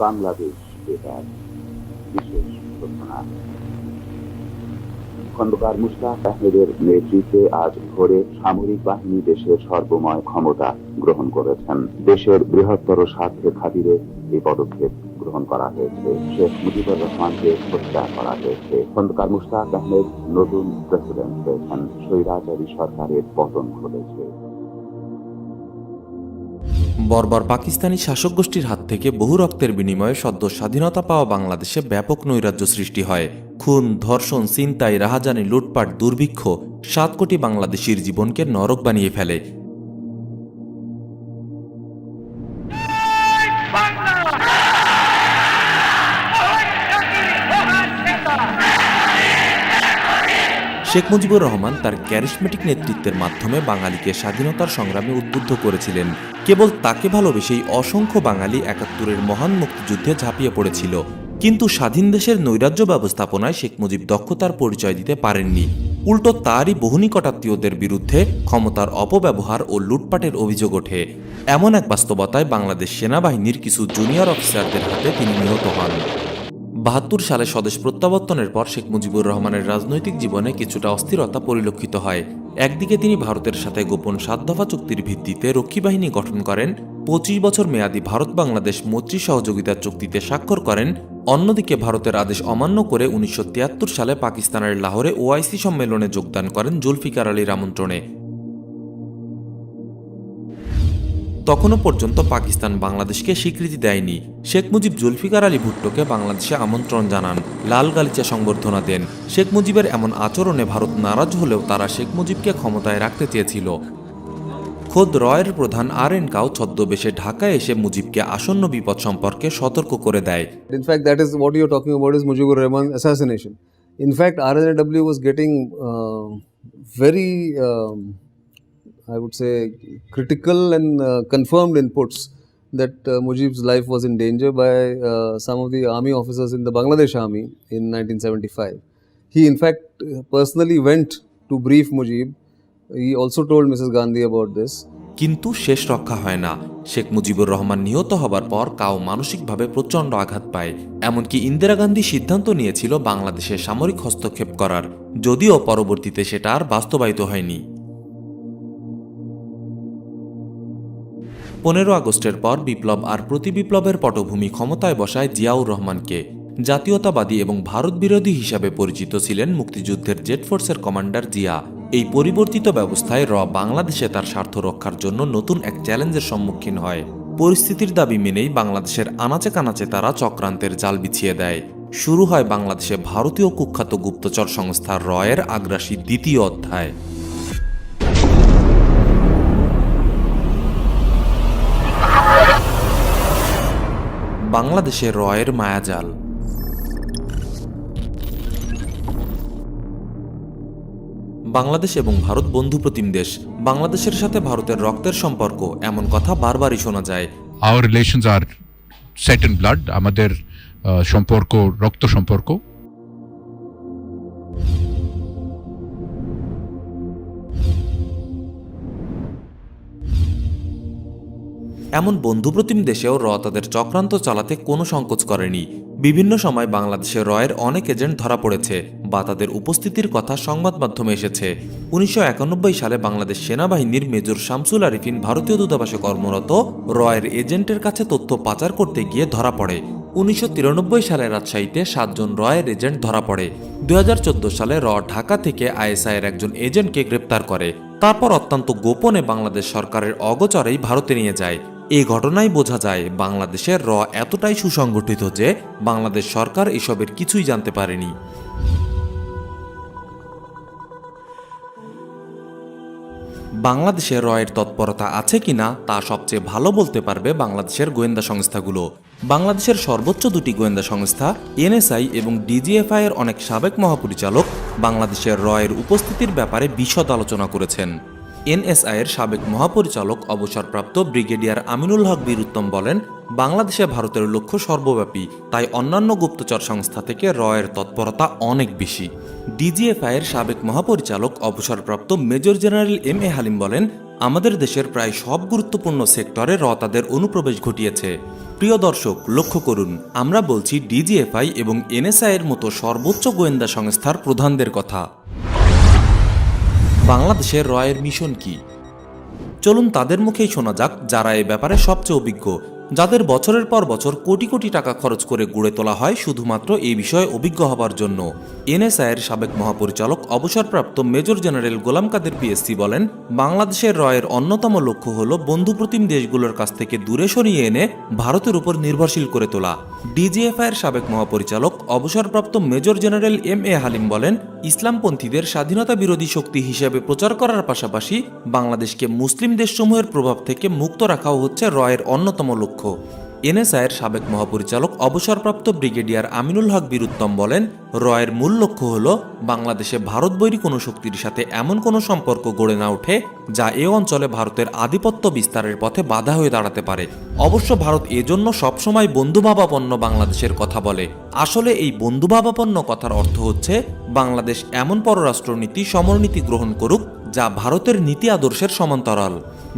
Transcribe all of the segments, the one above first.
বাংলাদেশ বেতার বিশেষ ঘোষণা। খন্দকার মুশতাক আহমেদের নেতৃত্বে আজ ভোরে সামরিক বাহিনী দেশের সর্বময় ক্ষমতা গ্রহণ করেছেন। দেশের বৃহত্তর স্বার্থের খাতিরে এই পদক্ষেপ গ্রহণ করা হয়েছে। শেখ মুজিবুর রহমানকে হত্যা করা হয়েছে। খন্দকার মুশতাক আহমেদ নতুন প্রেসিডেন্ট হয়েছেন। স্বৈরাচারী সরকারের পতন ঘটেছে। বর্বর পাকিস্তানি শাসক গোষ্ঠীর হাত থেকে বহু রক্তের বিনিময়ে সদ্য স্বাধীনতা পাওয়া বাংলাদেশে ব্যাপক নৈরাজ্য সৃষ্টি হয়। খুন, ধর্ষণ, ছিনতাই, রাহাজানি, লুটপাট, দুর্ভিক্ষ 7 কোটি বাংলাদেশির জীবনকে নরক বানিয়ে ফেলে। শেখ মুজিবুর রহমান তার ক্যারিসমেটিক নেতৃত্বের মাধ্যমে বাঙালিকে স্বাধীনতার সংগ্রামে উদ্বুদ্ধ করেছিলেন। কেবল তাকে ভালোবেসেই অসংখ্য বাঙালি ৭১-এর মহান মুক্তিযুদ্ধে ঝাঁপিয়ে পড়েছিল। কিন্তু স্বাধীন দেশের নৈরাজ্য ব্যবস্থাপনায় শেখ মুজিব দক্ষতার পরিচয় দিতে পারেননি। উল্টো তারই বহু নিকটাত্মীয়দের বিরুদ্ধে ক্ষমতার অপব্যবহার ও লুটপাটের অভিযোগ ওঠে। এমন এক বাস্তবতায় বাংলাদেশ সেনাবাহিনীর কিছু জুনিয়র অফিসারদের হাতে তিনি নিহত হন। ৭২ সালে স্বদেশ প্রত্যাবর্তনের পর শেখ মুজিবুর রহমানের রাজনৈতিক জীবনে কিছুটা অস্থিরতা পরিলক্ষিত হয়। একদিকে তিনি ভারতের সাথে গোপন ৭ দফা চুক্তির ভিত্তিতে রক্ষী বাহিনী গঠন করেন, ২৫ বছর মেয়াদী ভারত বাংলাদেশ মৈত্রী সহযোগিতা চুক্তিতে স্বাক্ষর করেন। অন্যদিকে ভারতের আদেশ অমান্য করে ১৯৭৩ সালে পাকিস্তানের লাহোরে ওআইসি সম্মেলনে যোগদান করেন জুলফিকার আলীর আমন্ত্রণে। তখনও পর্যন্ত পাকিস্তান বাংলাদেশকে স্বীকৃতি দেয়নি। শেখ মুজিব জুলফিকার আলী ভুট্টোকে বাংলাদেশে আমন্ত্রণ জানান, লাল গালিচা সংবর্ধনা দেন। শেখ মুজিবের এমন আচরণে ভারত নারাজ হলেও তারা শেখ মুজিবকে ক্ষমতায় রাখতে চেয়েছিল। খোদ রয়ের প্রধান আর.এন. কাউ ছদ্মবেশে ঢাকায় এসে মুজিবকে আসন্ন বিপদ সম্পর্কে সতর্ক করে দেয়। In fact, that is what you're talking about is Mujibur Rahman's assassination. In fact, RNW was getting very I would say critical and confirmed inputs that Mujib's life was in danger by some of the army officers in the Bangladesh army in 1975. He in fact personally went to brief Mujib. He also told Mrs. Gandhi about this. কিন্তু শেষ রক্ষা হয় না। শেখ মুজিবুর রহমান নিহত হবার পর cow মানসিকভাবে প্রচণ্ড আঘাত পায়। এমনকি ইন্দিরা গান্ধী সিদ্ধান্ত নিয়েছিল বাংলাদেশে সামরিক হস্তক্ষেপ করার, যদিও পরবর্তীতে সেটা আর বাস্তবায়িত হয়নি। ১৫ আগস্টের পর বিপ্লব আর প্রতিবিপ্লবের পটভূমি ক্ষমতায় বসায় জিয়াউর রহমানকে। জাতীয়তাবাদী এবং ভারত বিরোধী হিসাবে পরিচিত ছিলেন মুক্তিযুদ্ধের জেড ফোর্সের কমান্ডার জিয়া। এই পরিবর্তিত ব্যবস্থায় বাংলাদেশে তার স্বার্থ রক্ষার জন্য নতুন এক চ্যালেঞ্জের সম্মুখীন হয়। পরিস্থিতির দাবি মেনেই বাংলাদেশের আনাচে কানাচে তারা চক্রান্তের জাল বিছিয়ে দেয়। শুরু হয় বাংলাদেশে ভারতীয় কুখ্যাত গুপ্তচর সংস্থা রয়ের আগ্রাসী দ্বিতীয় অধ্যায়। বাংলাদেশে রয়ের মায়াজাল। বাংলাদেশ এবং ভারত বন্ধুপ্রতিম দেশ। বাংলাদেশের সাথে ভারতের রক্তের সম্পর্ক, এমন কথা বারবারই শোনা যায়। Our relations are set in blood. আমাদের সম্পর্ক রক্ত সম্পর্ক। এমন বন্ধুপ্রতিম দেশেও তাদের চক্রান্ত চালাতে কোনো সংকোচ করেনি। বিভিন্ন সময় বাংলাদেশে রয়ের অনেক এজেন্ট ধরা পড়েছে বা তাদের উপস্থিতির কথা সংবাদ মাধ্যমে এসেছে। ১৯৯১ সালে বাংলাদেশ সেনাবাহিনীর মেজর শামসুল আরিফিন ভারতীয় দূতাবাসে কর্মরত রয়ের এজেন্টের কাছে তথ্য পাচার করতে গিয়ে ধরা পড়ে। ১৯৯৩ সালে রাজশাহীতে 7 জন রয়ের এজেন্ট ধরা পড়ে। ২০১৪ সালে ঢাকা থেকে আইএসআইয়ের একজন এজেন্টকে গ্রেপ্তার করে। তারপর অত্যন্ত গোপনে বাংলাদেশ সরকারের অগোচরেই ভারতে নিয়ে যায়। এই ঘটনায় বোঝা যায় বাংলাদেশের এতটাই সুসংগঠিত যে বাংলাদেশ সরকার এসবের কিছুই জানতে পারেনি। বাংলাদেশে রয়ের তৎপরতা আছে কিনা তা সবচেয়ে ভালো বলতে পারবে বাংলাদেশের গোয়েন্দা সংস্থাগুলো। বাংলাদেশের সর্বোচ্চ দুটি গোয়েন্দা সংস্থা এনএসআই এবং ডিজিএফআই এর অনেক সাবেক মহাপরিচালক বাংলাদেশের রয়ের উপস্থিতির ব্যাপারে বিশদ আলোচনা করেছেন। এনএসআই এর সাবেক মহাপরিচালক অবসরপ্রাপ্ত ব্রিগেডিয়ার আমিনুল হক বীর উত্তম বলেন, বাংলাদেশে ভারতের লক্ষ্য সর্বব্যাপী, তাই অন্যান্য গুপ্তচর সংস্থা থেকে রয়ের তৎপরতা অনেক বেশি। ডিজিএফআই এর সাবেক মহাপরিচালক অবসরপ্রাপ্ত major general M A Halim বলেন, আমাদের দেশের প্রায় সব গুরুত্বপূর্ণ সেক্টরে তাদের অনুপ্রবেশ ঘটিয়েছে। প্রিয় দর্শক, লক্ষ্য করুন, আমরা বলছি ডিজিএফআই এবং এনএসআই এর মতো সর্বোচ্চ গোয়েন্দা সংস্থার প্রধানদের কথা। বাংলাদেশের রয়ের মিশন কি? চলুন তাদের মুখেই শোনা যাক, যারা এ ব্যাপারে সবচেয়ে অভিজ্ঞ, যাদের বছরের পর বছর কোটি কোটি টাকা খরচ করে গড়ে তোলা হয় শুধুমাত্র এই বিষয়ে অভিজ্ঞ হবার জন্য। এনএসআই এর সাবেক মহাপরিচালক অবসরপ্রাপ্ত মেজর জেনারেল গোলাম কাদের পিএসসি বলেন, বাংলাদেশের রয়ের অন্যতম লক্ষ্য হল বন্ধুপ্রতিম দেশগুলোর কাছ থেকে দূরে সরিয়ে এনে ভারতের উপর নির্ভরশীল করে তোলা। ডিজিএফআই এর সাবেক মহাপরিচালক অবসরপ্রাপ্ত major general M A Halim বলেন, ইসলামপন্থীদের স্বাধীনতা বিরোধী শক্তি হিসেবে প্রচার করার পাশাপাশি বাংলাদেশকে মুসলিম দেশসমূহের প্রভাব থেকে মুক্ত রাখাও হচ্ছে রয়ের অন্যতম লক্ষ্য। এনএসআই এর সাবেক মহাপরিচালক অবসরপ্রাপ্ত ব্রিগেডিয়ার আমিনুল হক বীর উত্তম বলেন, রয়ের মূল লক্ষ্য হল বাংলাদেশে ভারতবৈরী কোনো শক্তির সাথে এমন কোনো সম্পর্ক গড়ে না ওঠে যা এ অঞ্চলে ভারতের আধিপত্য বিস্তারের পথে বাধা হয়ে দাঁড়াতে পারে। অবশ্য ভারত এজন্য সবসময় বন্ধুভাবাপন্ন বাংলাদেশের কথা বলে। আসলে এই বন্ধুভাবাপন্ন কথার অর্থ হচ্ছে বাংলাদেশ এমন পররাষ্ট্রনীতি সমরনীতি গ্রহণ করুক যা ভারতের নীতি আদর্শের সমান্তরাল।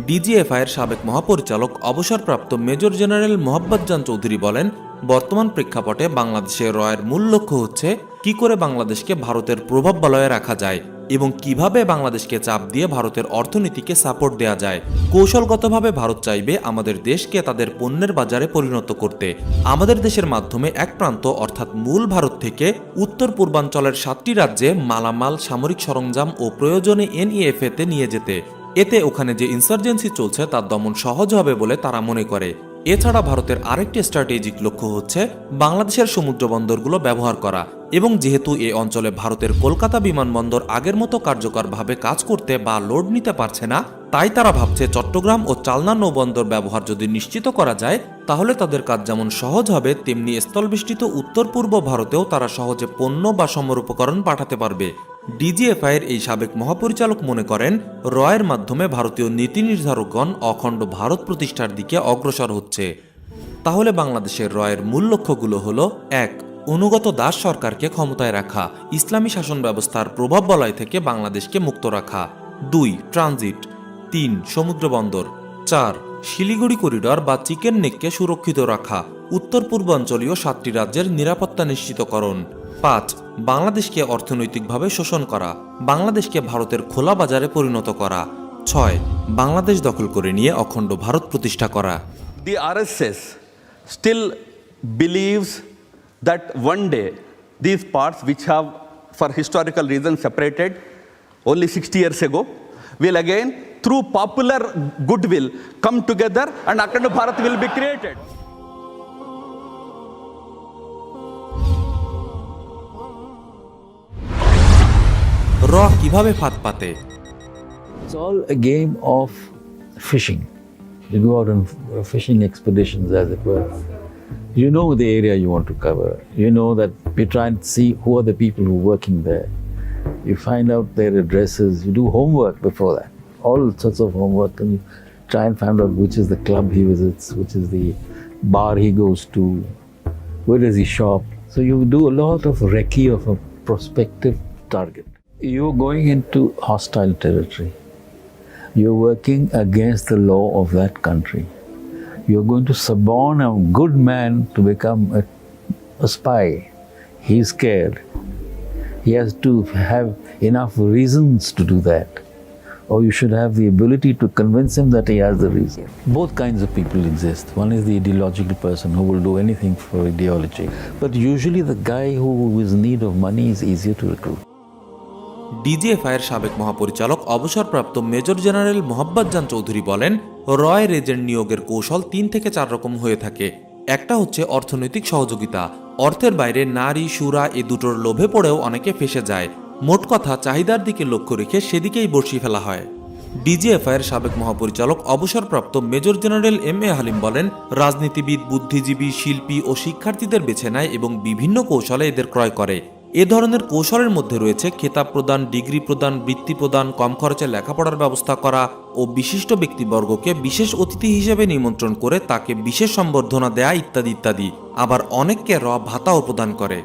ডিজিএফআই এর সাবেক মহাপরিচালক অবসরপ্রাপ্ত মেজর জেনারেল মোহাব্বতজান চৌধুরী বলেন, বর্তমান প্রেক্ষাপটে বাংলাদেশের রয়ের মূল লক্ষ্য হচ্ছে কি করে বাংলাদেশকে ভারতের প্রভাব বলয়ে রাখা যায় এবং কিভাবে বাংলাদেশকে চাপ দিয়ে ভারতের অর্থনীতিকে সাপোর্ট দেওয়া যায়। কৌশলগতভাবে ভারত চাইবে আমাদের দেশকে তাদের পণ্যের বাজারে পরিণত করতে, আমাদের দেশের মাধ্যমে এক প্রান্ত অর্থাৎ মূল ভারত থেকে উত্তর পূর্বাঞ্চলের 7টি রাজ্যে মালামাল, সামরিক সরঞ্জাম ও প্রয়োজনে এনইএফএ তে নিয়ে যেতে। এতে ওখানে যে ইনসার্জেন্সি চলছে তার দমন সহজ হবে বলে তারা মনে করে। এছাড়া ভারতের আরেকটি স্ট্র্যাটেজিক লক্ষ্য হচ্ছে বাংলাদেশের সমুদ্র বন্দরগুলো ব্যবহার করা, এবং যেহেতু এই অঞ্চলে ভারতের কলকাতা বিমানবন্দর আগের মতো কার্যকরভাবে কাজ করতে বা লোড নিতে পারছে না, তাই তারা ভাবছে চট্টগ্রাম ও চালনা নৌবন্দর ব্যবহার যদি নিশ্চিত করা যায় তাহলে তাদের কাজ যেমন সহজ হবে, তেমনি স্থলবেষ্টিত উত্তর পূর্ব ভারতেও তারা সহজে পণ্য বা সমর উপকরণ পাঠাতে পারবে। ডিজিএফআই এর এই সাবেক মহাপরিচালক মনে করেন, রয়ের মাধ্যমে ভারতীয় নীতি নির্ধারকগণ অখণ্ড ভারত প্রতিষ্ঠার দিকে অগ্রসর হচ্ছে। তাহলে বাংলাদেশের রয়ের মূল লক্ষ্যগুলো হল: 1. অনুগত দাস সরকারকে ক্ষমতায় রাখা, ইসলামী শাসন ব্যবস্থার প্রভাব বলয় থেকে বাংলাদেশকে মুক্ত রাখা। 2. ট্রানজিট। 3. সমুদ্র বন্দর। 4. শিলিগুড়ি করিডর বা চিকেন নেককে সুরক্ষিত রাখা, উত্তর পূর্বাঞ্চলীয় 7টি রাজ্যের নিরাপত্তা নিশ্চিতকরণ। 5. বাংলাদেশকে অর্থনৈতিকভাবে শোষণ করা, বাংলাদেশকে ভারতের খোলা বাজারে পরিণত করা। 6. বাংলাদেশ দখল করে নিয়ে অখণ্ড ভারত প্রতিষ্ঠা করা। The RSS still believes that one day these parts, which have for historical reasons separated only 60 years ago, will again through popular goodwill come together and Akhanda Bharat will be created. র কিভাবে ফাঁদ পাতে? It's all a game of fishing. You go out on fishing expeditions, as it were. You know the area you want to cover. You know that you try and see who are the people who are working there. You find out their addresses. You do homework before that, all sorts of homework, and you try and find out which is the club he visits, which is the bar he goes to, where does he shop. So you do a lot of recce of a prospective target. You're going into hostile territory. You're working against the law of that country. You're going to suborn a good man to become a spy. He's scared. He has to have enough reasons to do that. Or you should have the ability to convince him that he has the reason. Both kinds of people exist. One is the ideological person who will do anything for ideology. But usually the guy who is in need of money is easier to recruit. DGFI এর সাবেক মহাপরিচালক অবসরপ্রাপ্ত major general মোহাব্বতজান Chowdhury বলেন, রয়ের agent নিয়োগের কৌশল 3 থেকে 4 রকম হয়ে থাকে। একটা হচ্ছে অর্থনৈতিক সহযোগিতা। অর্থের বাইরে নারী, সুরা এ দুটোর লোভে পড়েও অনেকে ফেসে যায়। মোট কথা, চাহিদার দিকে লক্ষ্য রেখে সেদিকেই বর্ষি ফেলা হয়। ডিজিএফআই এর সাবেক মহাপরিচালক অবসরপ্রাপ্ত major general M A Halim বলেন, রাজনীতিবিদ, বুদ্ধিজীবী, শিল্পী ও শিক্ষার্থীদের বেছে নেয় এবং বিভিন্ন কৌশলে এদের ক্রয় করে। এ ধরনের কৌশলের মধ্যে রয়েছে খেতাব প্রদান, ডিগ্রি প্রদান, বৃত্তি প্রদান, কম খরচে লেখাপড়ার ব্যবস্থা করা ও বিশিষ্ট ব্যক্তিবর্গকে বিশেষ অতিথি হিসেবে নিমন্ত্রণ করে তাকে বিশেষ সম্বর্ধনা দেয়া ইত্যাদি ইত্যাদি। আবার অনেককে ভাতাও প্রদান করে।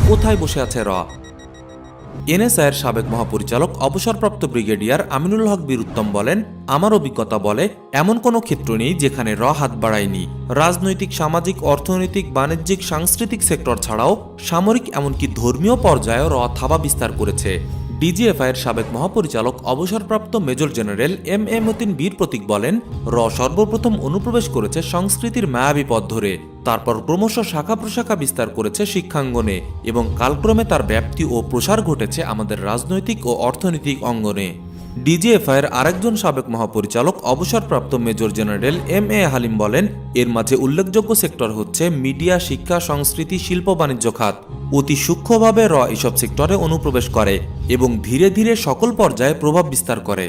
কোথায় বসে আছে এনএসআইয়ের সাবেক মহাপরিচালক অবসরপ্রাপ্ত ব্রিগেডিয়ার আমিনুল হক বীরুত্তম বলেন, আমার অভিজ্ঞতা বলে এমন কোনো ক্ষেত্র নেই যেখানে হাত বাড়ায়নি। রাজনৈতিক, সামাজিক, অর্থনৈতিক, বাণিজ্যিক, সাংস্কৃতিক সেক্টর ছাড়াও সামরিক এমনকি ধর্মীয় পর্যায়েও থাবা বিস্তার করেছে। ডিজিএফআইয়ের সাবেক মহাপরিচালক অবসরপ্রাপ্ত মেজর জেনারেল এম মতিন বীর প্রতীক বলেন, সর্বপ্রথম অনুপ্রবেশ করেছে সংস্কৃতির মায়াবী পথ ধরে, তারপর ক্রমশ শাখা প্রশাখা বিস্তার করেছে শিক্ষাঙ্গনে এবং কালক্রমে তার ব্যাপ্তি ও প্রসার ঘটেছে আমাদের রাজনৈতিক ও অর্থনৈতিক অঙ্গনে। ডিজিএফআইয়ের আরেকজন সাবেক মহাপরিচালক অবসরপ্রাপ্ত মেজর জেনারেল এম হালিম বলেন, এর মাঝে উল্লেখযোগ্য সেক্টর হচ্ছে মিডিয়া, শিক্ষা, সংস্কৃতি, শিল্প, বাণিজ্য খাত। অতি সূক্ষ্মভাবে এসব সেক্টরে অনুপ্রবেশ করে এবং ধীরে ধীরে সকল পর্যায়ে প্রভাব বিস্তার করে।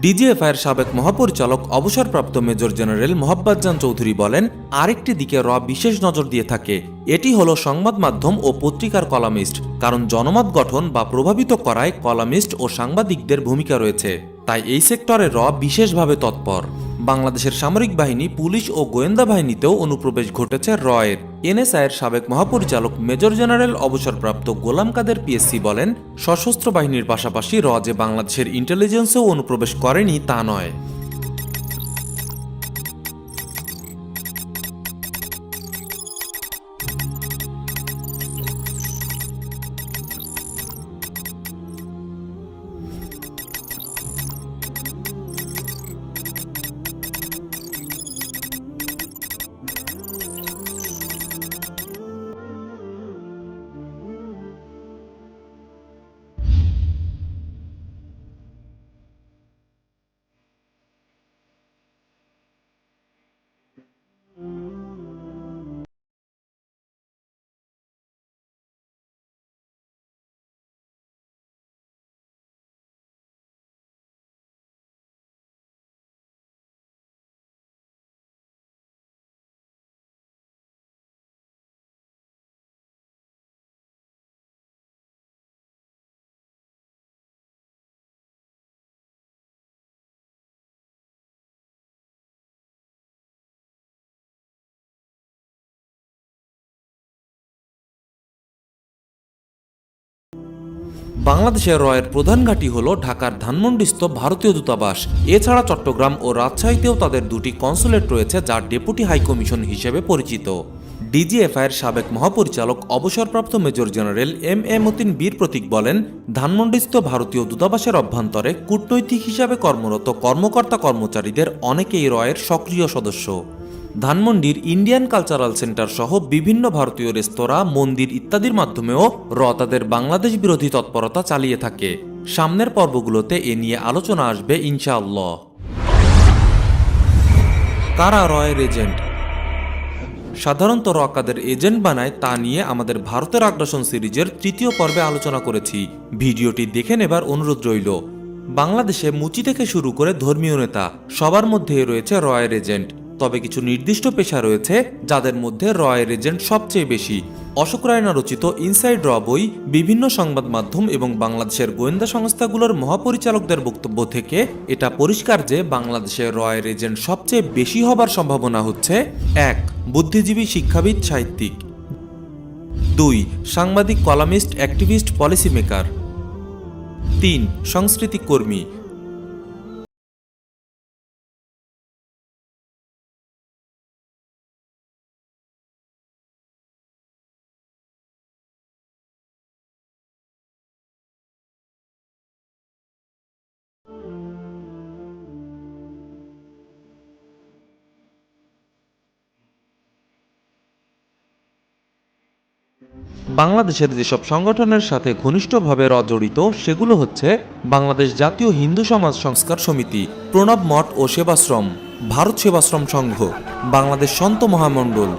ডিজিএফআইয়ের সাবেক মহাপরিচালক অবসরপ্রাপ্ত মেজর জেনারেল মোহাব্বতজান চৌধুরী বলেন, আরেকটি দিকে বিশেষ নজর দিয়ে থাকে, এটি হলো সংবাদ মাধ্যম ও পত্রিকার কলামিস্ট, কারণ জনমত গঠন বা প্রভাবিত করায় কলামিস্ট ও সাংবাদিকদের ভূমিকা রয়েছে, তাই এই সেক্টরে বিশেষভাবে তৎপর। বাংলাদেশের সামরিক বাহিনী, পুলিশ ও গোয়েন্দা বাহিনীতেও অনুপ্রবেশ ঘটেছে এর। এনএসআইয়ের সাবেক মহাপরিচালক মেজর জেনারেল অবসরপ্রাপ্ত গোলাম কাদের পিএসসি বলেন, সশস্ত্র বাহিনীর পাশাপাশি যে বাংলাদেশের ইন্টেলিজেন্সেও অনুপ্রবেশ করেনি তা নয়। বাংলাদেশের এর প্রধান ঘাঁটি হল ঢাকার ধানমন্ডিস্থ ভারতীয় দূতাবাস। এছাড়া চট্টগ্রাম ও রাজশাহীতেও তাদের দুটি কনসুলেট রয়েছে, যা ডেপুটি হাইকমিশন হিসেবে পরিচিত। ডিজিএফআইয়ের সাবেক মহাপরিচালক অবসরপ্রাপ্ত মেজর জেনারেল এম মতিন বীর প্রতীক বলেন, ধানমন্ডিস্থ ভারতীয় দূতাবাসের অভ্যন্তরে কূটনৈতিক হিসাবে কর্মরত কর্মকর্তা কর্মচারীদের অনেকেই এর সক্রিয় সদস্য। ধানমন্ডির ইন্ডিয়ান কালচারাল সেন্টার সহ বিভিন্ন ভারতীয় রেস্তোরাঁ, মন্দির ইত্যাদির মাধ্যমেও তাদের বাংলাদেশ বিরোধী তৎপরতা চালিয়ে থাকে। সামনের পর্বগুলোতে এ নিয়ে আলোচনা আসবে ইনশাআল্লাহ। কারা এর এজেন্ট? সাধারণত কাদের এজেন্ট বানায় তা নিয়ে আমাদের ভারতের আগ্রাসন সিরিজের ৩য় পর্বে আলোচনা করেছি, ভিডিওটি দেখে নেবার অনুরোধ রইল। বাংলাদেশে মুচি থেকে শুরু করে ধর্মীয় নেতা সবার মধ্যেই রয়েছে এর এজেন্ট, তবে কিছু নির্দিষ্ট পেশা রয়েছে যাদের মধ্যে এর এজেন্ট সবচেয়ে বেশি। অশোক রায়না রচিত ইনসাইড বই, বিভিন্ন সংবাদ মাধ্যম এবং বাংলাদেশের গোয়েন্দা সংস্থাগুলোর মহাপরিচালকদের বক্তব্য থেকে এটা পরিষ্কার যে বাংলাদেশের এর এজেন্ট সবচেয়ে বেশি হবার সম্ভাবনা হচ্ছে ১. বুদ্ধিজীবী, শিক্ষাবিদ, সাহিত্যিক। ২. সাংবাদিক, কলামিস্ট, অ্যাক্টিভিস্ট, পলিসি মেকার। ৩. সাংস্কৃতিক কর্মী। বাংলাদেশের যেসব সংগঠনের সাথে ঘনিষ্ঠভাবে জড়িত সেগুলো হচ্ছে বাংলাদেশ জাতীয় হিন্দু সমাজ সংস্কার সমিতি, প্রণব মঠ ও সেবাশ্রম, ভারত সেবাশ্রম সংঘ, বাংলাদেশ সন্ত মহামণ্ডল,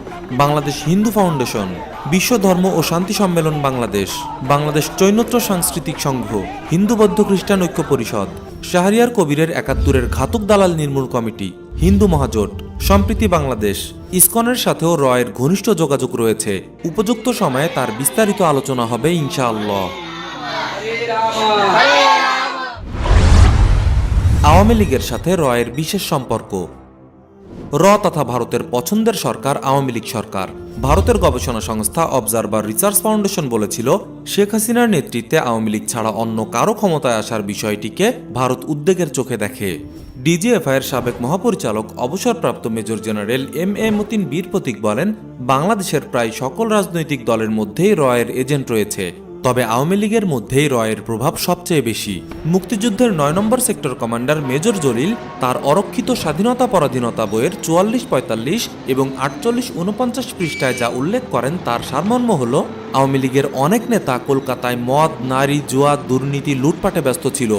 বাংলাদেশ হিন্দু ফাউন্ডেশন, বিশ্ব ধর্ম ও শান্তি সম্মেলন বাংলাদেশ, বাংলাদেশ চৈনত্র সাংস্কৃতিক সংঘ, হিন্দু বৌদ্ধ খ্রিস্টান ঐক্য পরিষদ, শাহরিয়ার কবিরের ৭১-এর ঘাতক দালাল নির্মূল কমিটি, হিন্দু মহাজোট, সম্প্রীতি বাংলাদেশ, ইসকনের সাথেও রয়ের ঘনিষ্ঠ যোগাযোগ রয়েছে। উপযুক্ত সময়ে তার বিস্তারিত আলোচনা হবে ইনশাআল্লাহ। আওয়ামী লীগের সাথে রয়ের বিশেষ সম্পর্ক। তথা ভারতের পছন্দের সরকার আওয়ামী লীগ সরকার। ভারতের গবেষণা সংস্থা অবজারভার রিসার্চ ফাউন্ডেশন বলেছিল, শেখ হাসিনার নেতৃত্বে আওয়ামী লীগ ছাড়া অন্য কারো ক্ষমতায় আসার বিষয়টিকে ভারত উদ্বেগের চোখে দেখে। ডিজিএফআই এর সাবেক মহাপরিচালক অবসরপ্রাপ্ত মেজর জেনারেল এম মতিন বীর প্রতীক বলেন, বাংলাদেশের প্রায় সকল রাজনৈতিক দলের মধ্যেই রয়ের এজেন্ট রয়েছে, তবে আওয়ামী লীগের মধ্যেই রয়ের প্রভাব সবচেয়ে বেশি। মুক্তিযুদ্ধের ৯ নম্বর সেক্টর কমান্ডার মেজর জলিল তার অরক্ষিত স্বাধীনতা পরাধীনতা বইয়ের ৪৪-৪৫ এবং ৪৮-৪৯ পৃষ্ঠায় যা উল্লেখ করেন তার সারমর্ম হল, আওয়ামী লীগের অনেক নেতা কলকাতায় মদ, নারী, জুয়া, দুর্নীতি, লুটপাটে ব্যস্ত ছিল।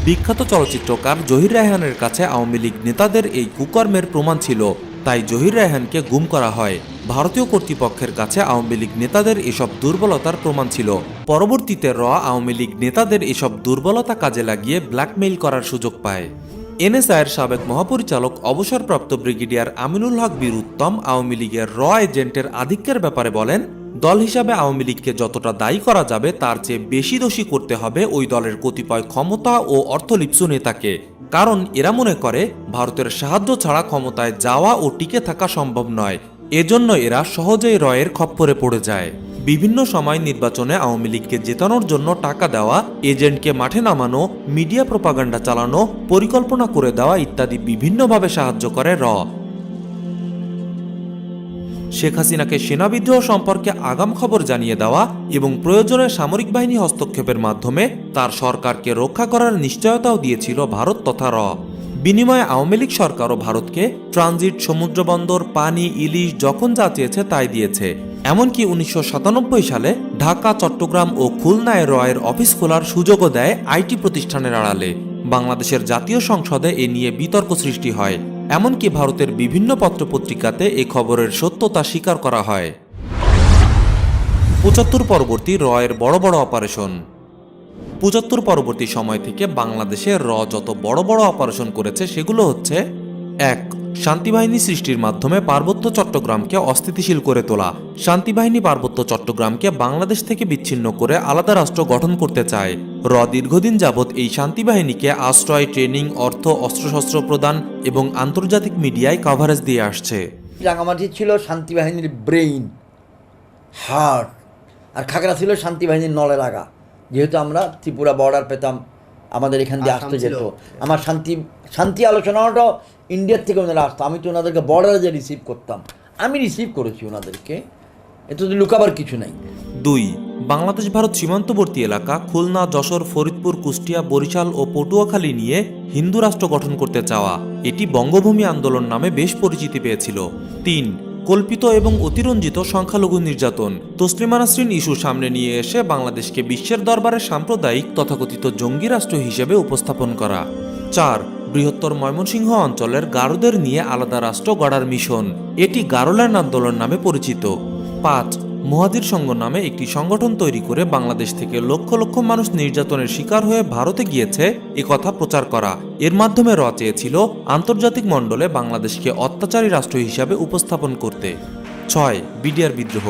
বিখ্যাত চলচ্চিত্রকার জহির রায়হানের কাছে আওয়ামী লীগ নেতাদের এই কুকর্মের প্রমাণ ছিল, তাই জহির রায়হানকে গুম করা হয়। ভারতীয় কর্তৃপক্ষের কাছে আওয়ামী লীগ নেতাদের এসব দুর্বলতার প্রমাণ ছিল। পরবর্তীতে আওয়ামী লীগ নেতাদের এসব দুর্বলতা কাজে লাগিয়ে ব্ল্যাকমেইল করার সুযোগ পায়। এনএসআইয়ের সাবেক মহাপরিচালক অবসরপ্রাপ্ত ব্রিগেডিয়ার আমিনুল হক বীর উত্তম আওয়ামী লীগের এজেন্টের আধিক্যের ব্যাপারে বলেন, দল হিসাবে আওয়ামী লীগকে যতটা দায়ী করা যাবে তার চেয়ে বেশি দোষী করতে হবে ওই দলের কতিপয় ক্ষমতা ও অর্থলিপ্সু নেতাকে, কারণ এরা মনে করে ভারতের সাহায্য ছাড়া ক্ষমতায় যাওয়া ও টিকে থাকা সম্ভব নয়। এজন্য এরা সহজেই রয়ের খপ্পরে পড়ে যায়। বিভিন্ন সময় নির্বাচনে আওয়ামী লীগকে জেতানোর জন্য টাকা দেওয়া, এজেন্টকে মাঠে নামানো, মিডিয়া প্রোপাগান্ডা চালানো, পরিকল্পনা করে দেওয়া ইত্যাদি বিভিন্নভাবে সাহায্য করে শেখ হাসিনাকে সেনা বিদ্রোহ সম্পর্কে আগাম খবর জানিয়ে দেওয়া এবং প্রয়োজনে সামরিক বাহিনী হস্তক্ষেপের মাধ্যমে তার সরকারকে রক্ষা করার নিশ্চয়তাও দিয়েছিল ভারত তথা বিনিময়ে আওয়ামী লীগ সরকারও ভারতকে ট্রানজিট, সমুদ্রবন্দর, পানি, ইলিশ যখন যা চেয়েছে তাই দিয়েছে। এমনকি ১৯৯৭ সালে ঢাকা, চট্টগ্রাম ও খুলনায় রয়ের অফিস খোলার সুযোগও দেয় আইটি প্রতিষ্ঠানের আড়ালে। বাংলাদেশের জাতীয় সংসদে এ নিয়ে বিতর্ক সৃষ্টি হয়, এমনকি ভারতের বিভিন্ন পত্রপত্রিকাতে এ খবরের সত্যতা স্বীকার করা হয়। ৭৫ পরবর্তী রয়ের বড় বড় অপারেশন। ৭৫ পরবর্তী সময় থেকে বাংলাদেশে যত বড় বড় অপারেশন করেছে সেগুলো হচ্ছে: ১. শান্তিবাহিনী সৃষ্টির মাধ্যমে পার্বত্য চট্টগ্রামকে অস্থিতিশীল করে তোলা। শান্তিবাহিনী পার্বত্য চট্টগ্রামকে বাংলাদেশ থেকে বিচ্ছিন্ন করে আলাদা রাষ্ট্র গঠন করতে চায়। দীর্ঘদিন যাবৎ এই শান্তিবাহিনীকে আশ্রয়, ট্রেনিং, অর্থ, অস্ত্রশস্ত্র প্রদান এবং আন্তর্জাতিক মিডিয়ায় কভারেজ দিয়ে আসছে। রাঙামাটি ছিল শান্তিবাহিনীর ব্রেইন, হার্ট, আর খাগড়া ছিল শান্তিবাহিনীর নলের আগা। যেহেতু আমরা ত্রিপুরা বর্ডার পেতাম, আমাদের এখান দিয়ে আসতে যেত। আমার শান্তি আলোচনাটাও ইন্ডিয়ার থেকে ওনারা আসতো, আমি তো ওনাদেরকে বর্ডারে যে রিসিভ করতাম, আমি রিসিভ করেছি ওনাদেরকে, এতে তো লুকাবার কিছু নাই। ২. বাংলাদেশ ভারত সীমান্তবর্তী এলাকা খুলনা, যশোর, ফরিদপুর, কুষ্টিয়া, বরিশাল ও পটুয়াখালী নিয়ে হিন্দু রাষ্ট্র গঠন করতে চাওয়া। এটি বঙ্গভূমি আন্দোলন নামে বেশ পরিচিতি পেয়েছিল। ৩. কল্পিত এবং অতিরঞ্জিত সংখ্যালঘু নির্যাতন। তসলিমা নাসরিন ইস্যু সামনে নিয়ে এসে বাংলাদেশকে বিশ্বের দরবারে সাম্প্রদায়িক তথাকথিত জঙ্গি রাষ্ট্র হিসেবে উপস্থাপন করা। ৪. বৃহত্তর ময়মনসিংহ অঞ্চলের গারোদের নিয়ে আলাদা রাষ্ট্র গড়ার মিশন। এটি গারোল্যান্ড আন্দোলন নামে পরিচিত। 5. মুহাজির সংঘ নামে একটি সংগঠন তৈরি করে বাংলাদেশ থেকে লক্ষ লক্ষ মানুষ নির্যাতনের শিকার হয়ে ভারতে গিয়েছে একথা প্রচার করা। এর মাধ্যমে চেয়েছিল আন্তর্জাতিক মণ্ডলে বাংলাদেশকে অত্যাচারী রাষ্ট্র হিসাবে উপস্থাপন করতে। 6. বিডিআর বিদ্রোহ।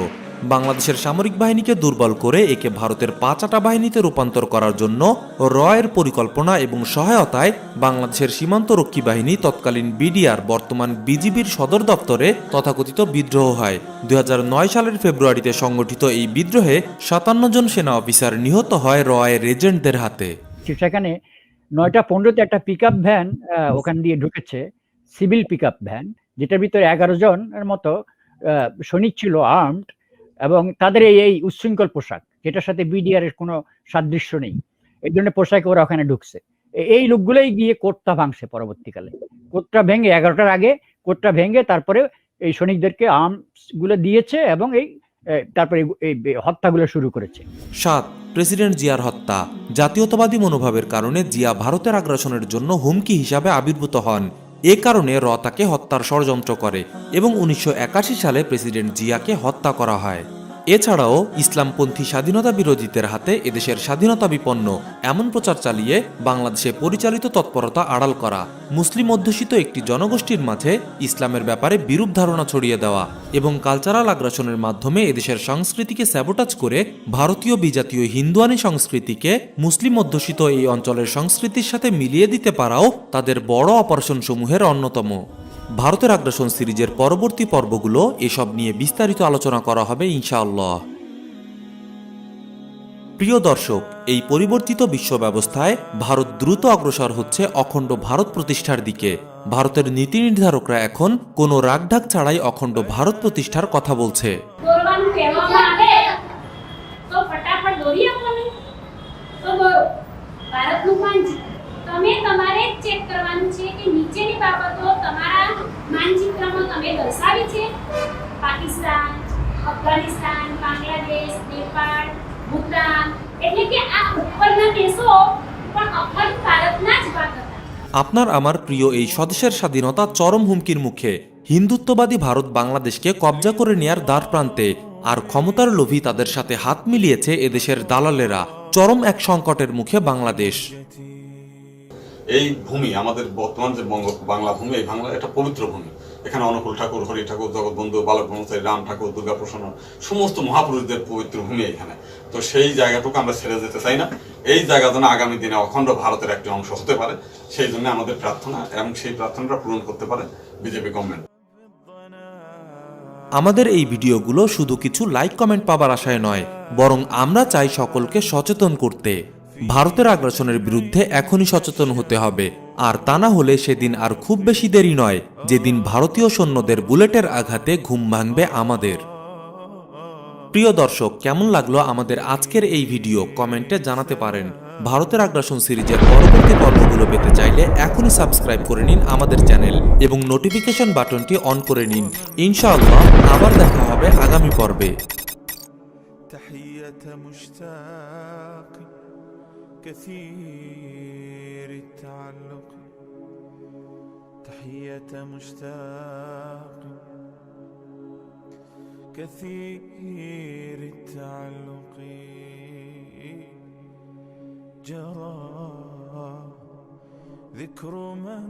বাংলাদেশের সামরিক বাহিনীকে দুর্বল করে একে ভারতের পাঁচাটা বাহিনীতে রূপান্তর করার জন্য এর পরিকল্পনা এবং সহায়তায় বাংলাদেশের সীমান্তরক্ষী বাহিনী তৎকালীন বিডিআর বর্তমান বিজিবির সদর দপ্তরে তথাকথিত বিদ্রোহ হয়। ২০০৯ সালের ফেব্রুয়ারিতে সংগঠিত এই বিদ্রোহে ৫৭ জন সেনা অফিসার নিহত হয় এর এজেন্টদের হাতে। সেখানে ৯টা ১৫তে একটা পিক আপ ভ্যান ওখান দিয়ে ঢুকেছে, সিভিল পিক আপ ভ্যান, যেটার ভিতরে ১১ জনের মতো সৈনিক ছিল, আর্মড, এবং তাদের এই উচ্ছৃঙ্খল পোশাক, যেটার সাথে বিডিআর এর কোনো সাদৃশ্য নেই, এই ধরনের পোশাকে ওরা ওখানে ঢুকছে। এই লোকগুলোই গিয়ে কোর্টটা ভাঙছে। পরবর্তীকালে কোর্টটা ভেঙে ১১টার আগে কোর্টটা ভেঙে তারপরে এই সৈনিকদেরকে আর্মস গুলো দিয়েছে এবং তারপরে এই হত্যাগুলো শুরু করেছে। ৭. প্রেসিডেন্ট জিয়ার হত্যা। জাতীয়তাবাদী মনোভাবের কারণে জিয়া ভারতের আগ্রাসনের জন্য হুমকি হিসাবে আবির্ভূত হন। এ কারণে র তাকে হত্যার ষড়যন্ত্র করে এবং 1981 সালে প্রেসিডেন্ট জিয়াকে হত্যা করা হয়। এছাড়াও ইসলামপন্থী স্বাধীনতা বিরোধীদের হাতে এদেশের স্বাধীনতা বিপন্ন এমন প্রচার চালিয়ে বাংলাদেশে পরিচালিত তৎপরতা আড়াল করা, মুসলিম অধ্যুষিত একটি জনগোষ্ঠীর মাঝে ইসলামের ব্যাপারে বিরূপ ধারণা ছড়িয়ে দেওয়া এবং কালচারাল আগ্রাসনের মাধ্যমে এদেশের সংস্কৃতিকে স্যাবোটাজ করে ভারতীয় বিজাতীয় হিন্দুয়ানি সংস্কৃতিকে মুসলিম অধ্যুষিত এই অঞ্চলের সংস্কৃতির সাথে মিলিয়ে দিতে পারাও তাদের বড় অপারেশনসমূহের অন্যতম। ভারতের আগ্রাসন সিরিজের পরবর্তী পর্বগুলো এসব নিয়ে বিস্তারিত আলোচনা করা হবে ইনশাআল্লাহ। প্রিয় দর্শক, এই পরিবর্তিত বিশ্ব ব্যবস্থায় ভারত দ্রুত অগ্রসর হচ্ছে অখণ্ড ভারত প্রতিষ্ঠার দিকে। ভারতের নীতি নির্ধারকরা এখন কোনো রাগঢাক ছাড়াই অখণ্ড ভারত প্রতিষ্ঠার কথা বলছে। તમે તમારે ચેક કરવાનું છે કે નીચેની બાબતો તમારા માનચિત્રમાં તમે દર્શાવી છે. પાકિસ્તાન, અફઘાનિસ્તાન, બાંગ્લાદેશ, નેપાળ, ભૂટાન, એટલે કે આ ઉપરના દેશો પણ અખંડ ભારતના જ ભાગ હતા. আপনার আমার প্রিয় এই স্বদেশের স্বাধীনতা চরম হুমকির মুখে। হিন্দুত্ববাদী ভারত বাংলাদেশকে কবজা করে নেয়ার দ্বার প্রান্তে, আর ক্ষমতার লোভী তাদের সাথে হাত মিলিয়েছে এদেশের দালালেরা। চরম এক সংকটের মুখে বাংলাদেশ। এই ভূমি আমাদের বর্তমান যে বাংলা ভূমি, এই বাংলা একটা পবিত্র ভূমি। এখানে অনুকূল ঠাকুর, হরি ঠাকুর, জগৎবন্ধু, বালক ব্রহ্মচারী, রাম ঠাকুর, দুর্গা প্রসন্ন, সমস্ত মহাপুরুষদের পবিত্র ভূমি এখানে। তো সেই জায়গাটুকু আমরা ছেড়ে যেতে চাই না। এই জায়গা যেন আগামী দিনে অখণ্ড ভারতের একটি অংশ হতে পারে, সেই জন্য আমাদের প্রার্থনা, এবং সেই প্রার্থনাটা পূরণ করতে পারে বিজেপি গভর্নমেন্ট। আমাদের এই ভিডিওগুলো শুধু কিছু লাইক কমেন্ট পাবার আশায় নয়, বরং আমরা চাই সকলকে সচেতন করতে। ভারতের আগ্রাসনের বিরুদ্ধে এখনই সচেতন হতে হবে, আর তা না হলে সেদিন আর খুব বেশি দেরি নয় যেদিন ভারতীয় সৈন্যদের বুলেটের আঘাতে ঘুম ভাঙবে আমাদের। প্রিয় দর্শক, কেমন লাগলো আমাদের আজকের এই ভিডিও কমেন্টে জানাতে পারেন। ভারতের আগ্রাসন সিরিজের পরবর্তী পর্বগুলো পেতে চাইলে এখনই সাবস্ক্রাইব করে নিন আমাদের চ্যানেল এবং নোটিফিকেশন বাটনটি অন করে নিন। ইনশাআল্লাহ আবার দেখা হবে আগামী পর্বে। كثير التعلق تحية مشتاق كثير التعلق جرى ذكر من